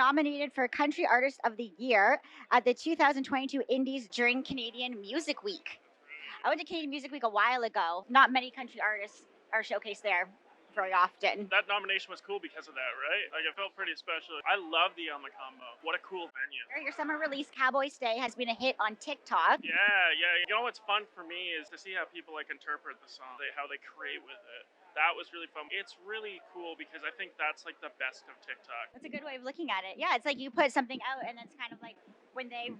nominated for Country Artist of the Year at the 2022 Indies during Canadian Music Week. I went to Canadian Music Week a while ago. Not many country artists are showcased there very often. That nomination was cool because of that, right? Like, it felt pretty special. I love the Combo. What a cool venue. Your summer release, Cowboy Stay, has been a hit on TikTok. Yeah. You know what's fun for me is to see how people like interpret the song, how they create with it. That was really fun. It's really cool because I think that's like the best of TikTok. That's a good way of looking at it. Yeah, it's like you put something out and it's kind of like when they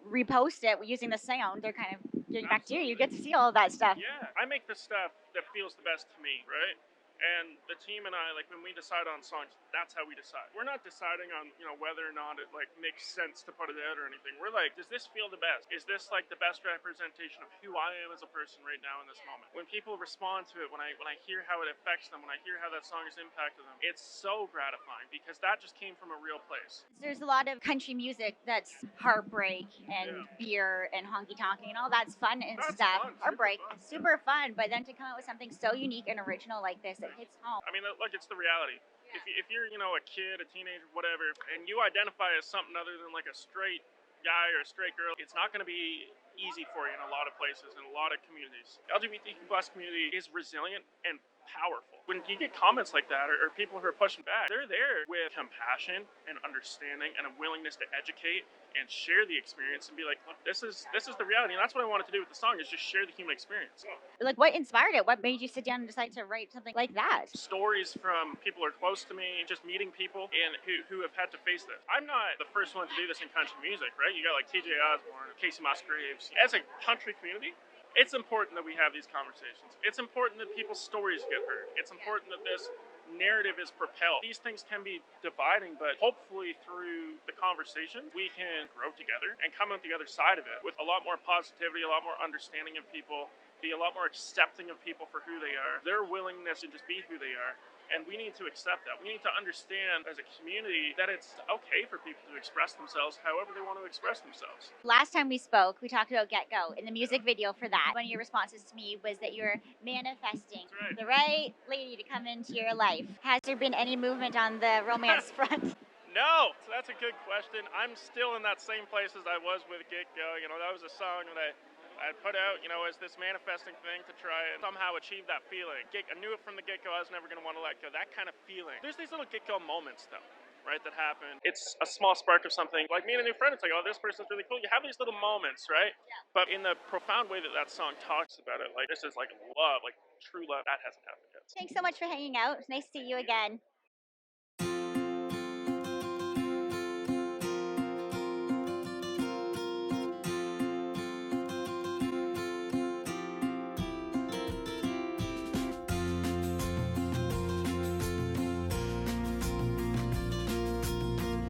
repost it using the sound, they're kind of getting back to you. You get to see all of that stuff. Yeah, I make the stuff that feels the best to me, right? And the team and I, like, when we decide on songs, that's how we decide. We're not deciding on, whether or not it, like, makes sense to put it out or anything. We're like, does this feel the best? Is this, like, the best representation of who I am as a person right now in this moment? When people respond to it, when I hear how it affects them, when I hear how that song has impacted them, it's so gratifying because that just came from a real place. There's a lot of country music that's heartbreak and beer and honky-tonky and all that's fun and That's stuff. fun, Heartbreak, super fun. super fun. But then to come out with something so unique and original like this, it hits home. I mean, look, it's the reality. If you're, a kid, a teenager, whatever, and you identify as something other than like a straight guy or a straight girl, it's not going to be easy for you in a lot of places, in a lot of communities. LGBTQ plus community is resilient and powerful. When you get comments like that or people who are pushing back, they're there with compassion and understanding and a willingness to educate and share the experience and be like, look, this is the reality. And that's what I wanted to do with the song, is just share the human experience. Like, what inspired it? What made you sit down and decide to write something like that? Stories from people who are close to me, just meeting people and who have had to face this. I'm not the first one to do this in country music, right? You got like TJ Osborne, Casey Musgraves. As a country community, it's important that we have these conversations. It's important that people's stories get heard. It's important that this narrative is propelled. These things can be dividing, but hopefully through the conversation, we can grow together and come out the other side of it with a lot more positivity, a lot more understanding of people, be a lot more accepting of people for who they are, their willingness to just be who they are. And we need to accept that. We need to understand as a community that it's okay for people to express themselves however they want to express themselves. Last time we spoke, we talked about Get Go in the music video for that. One of your responses to me was that you're manifesting the right lady to come into your life. Has there been any movement on the romance front? No, so that's a good question. I'm still in that same place as I was with Get Go. That was a song that I put out, as this manifesting thing to try and somehow achieve that feeling. I knew it from the get-go. I was never going to want to let go. That kind of feeling. There's these little get-go moments, though, right, that happen. It's a small spark of something. Like meeting a new friend, it's like, oh, this person's really cool. You have these little moments, right? Yeah. But in the profound way that song talks about it, like, this is like love, like true love, that hasn't happened yet. Thanks so much for hanging out. It's nice to see you again.